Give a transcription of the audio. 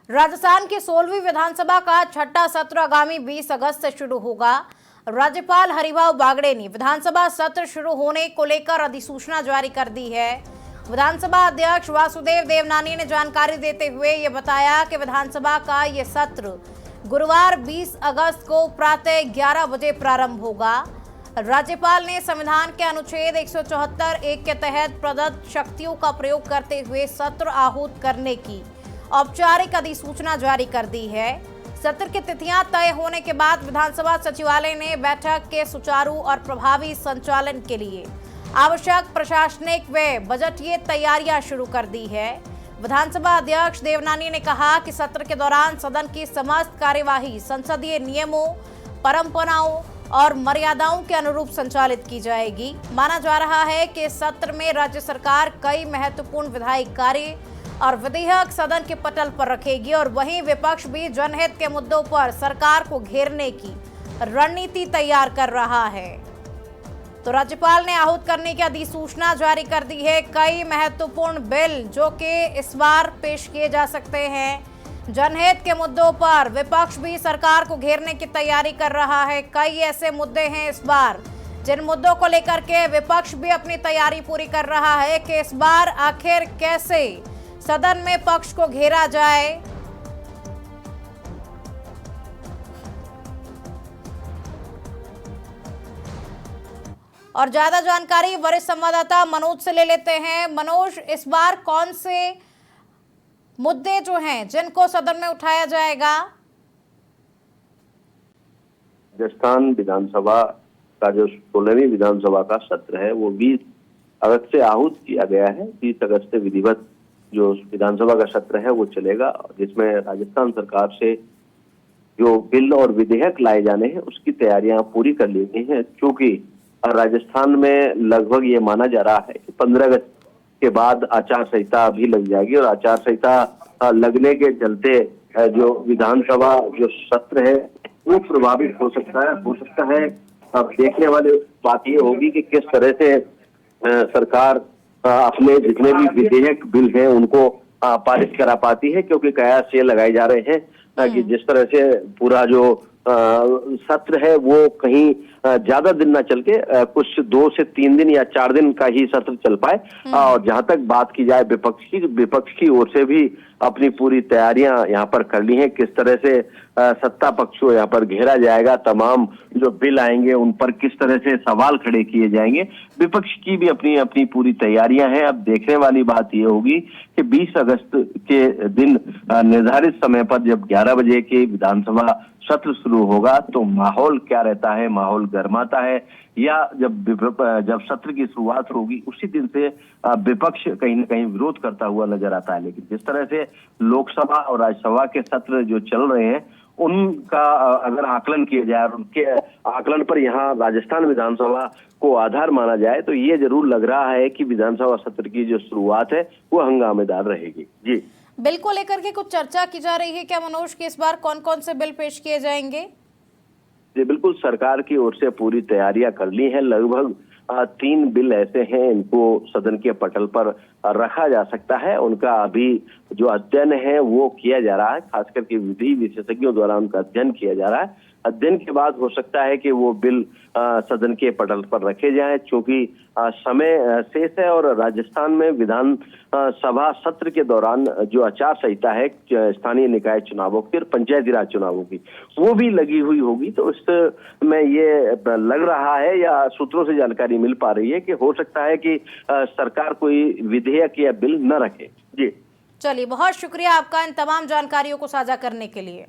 राजस्थान की 16वीं विधानसभा का छठा सत्र आगामी 20 अगस्त से शुरू होगा। राज्यपाल हरिभाऊ बागड़े ने विधानसभा सत्र शुरू होने को लेकर अधिसूचना जारी कर दी है। विधानसभा अध्यक्ष वासुदेव देवनानी ने जानकारी देते हुए ये बताया कि विधानसभा का ये सत्र गुरुवार 20 अगस्त को प्रातः 11 बजे प्रारंभ होगा। राज्यपाल ने संविधान के अनुच्छेद 174(1) के तहत प्रदत्त शक्तियों का प्रयोग करते हुए सत्र आहूत करने की औपचारिक अधिसूचना जारी कर दी है। सत्र की तिथियां तय होने के बाद विधानसभा सचिवालय ने बैठक के सुचारू और प्रभावी संचालन के लिए आवश्यक प्रशासनिक व बजटीय तैयारियां शुरू कर दी है। विधानसभा अध्यक्ष देवनानी ने कहा कि सत्र के दौरान सदन की समस्त कार्यवाही संसदीय नियमों, परंपराओं और मर्यादाओं के अनुरूप संचालित की जाएगी। माना जा रहा है कि इस सत्र में राज्य सरकार कई महत्वपूर्ण विधायी कार्य और विधेयक सदन के पटल पर रखेगी और वहीं विपक्ष भी जनहित के मुद्दों पर सरकार को घेरने की रणनीति तैयार कर रहा है। तो राज्यपाल ने आहूत करने की अधिसूचना जारी कर दी है। कई महत्वपूर्ण बिल जो कि इस बार पेश किए जा सकते हैं। जनहित के मुद्दों पर विपक्ष भी सरकार को घेरने की तैयारी कर रहा है। कई ऐसे मुद्दे हैं इस बार जिन मुद्दों को लेकर के विपक्ष भी अपनी तैयारी पूरी कर रहा है कि इस बार आखिर कैसे सदन में पक्ष को घेरा जाए। और ज्यादा जानकारी वरिष्ठ संवाददाता मनोज से ले लेते हैं। मनोज, इस बार कौन से मुद्दे जो हैं जिनको सदन में उठाया जाएगा? राजस्थान विधानसभा का जो 16वीं विधानसभा का सत्र है वो 20 अगस्त से आहूत किया गया है। 20 अगस्त से विधिवत जो विधानसभा का सत्र है वो चलेगा, जिसमें राजस्थान सरकार से जो बिल और विधेयक लाए जाने हैं उसकी तैयारियां पूरी कर ली गई हैं। क्योंकि राजस्थान में लगभग ये माना जा रहा है कि 15 अगस्त के बाद आचार संहिता भी लग जाएगी और आचार संहिता लगने के चलते जो विधानसभा जो सत्र है वो प्रभावित हो सकता है। अब देखने वाली बात ये होगी कि किस तरह से सरकार अपने जितने भी विधेयक बिल हैं उनको पारित करा पाती है, क्योंकि कयास ये लगाए जा रहे हैं कि जिस तरह से पूरा जो सत्र है वो कहीं ज्यादा दिन ना चल के कुछ 2 से 3 दिन या 4 दिन का ही सत्र चल पाए। और जहां तक बात की जाए विपक्ष की ओर से भी अपनी पूरी तैयारियां यहाँ पर कर ली हैं। किस तरह से सत्ता पक्ष को यहाँ पर घेरा जाएगा, तमाम जो बिल आएंगे उन पर किस तरह से सवाल खड़े किए जाएंगे, विपक्ष की भी अपनी अपनी पूरी तैयारियां हैं। अब देखने वाली बात ये होगी कि 20 अगस्त के दिन निर्धारित समय पर जब 11 बजे के विधानसभा सत्र शुरू होगा तो माहौल क्या रहता है, माहौल गर्माता है या जब सत्र की शुरुआत होगी उसी दिन से विपक्ष कहीं न कहीं विरोध करता हुआ नजर आता है। लेकिन जिस तरह से लोकसभा और राज्यसभा के सत्र जो चल रहे हैं उनका अगर आकलन किया जाए और उनके आकलन पर यहाँ राजस्थान विधानसभा को आधार माना जाए तो ये जरूर लग रहा है कि विधानसभा सत्र की जो शुरुआत है वो हंगामेदार रहेगी। जी बिल को लेकर के कुछ चर्चा की जा रही है क्या मनोज, कि इस बार कौन कौन से बिल पेश किए जाएंगे? जी बिल्कुल, सरकार की ओर से पूरी तैयारियां कर ली है। लगभग 3 बिल ऐसे हैं इनको सदन के पटल पर रखा जा सकता है। उनका अभी जो अध्ययन है वो किया जा रहा है, खास करके विधि विशेषज्ञों द्वारा उनका अध्ययन किया जा रहा है। अध्ययन के बाद हो सकता है कि वो बिल सदन के पटल पर रखे जाएं, क्योंकि समय शेष है और राजस्थान में विधान सभा सत्र के दौरान जो आचार संहिता है स्थानीय निकाय चुनावों की और पंचायती राज चुनावों की वो भी लगी हुई होगी। तो इसमें ये लग रहा है या सूत्रों से जानकारी मिल पा रही है कि हो सकता है कि सरकार कोई विधेयक या बिल न रखे। जी चलिए, बहुत शुक्रिया आपका इन तमाम जानकारियों को साझा करने के लिए।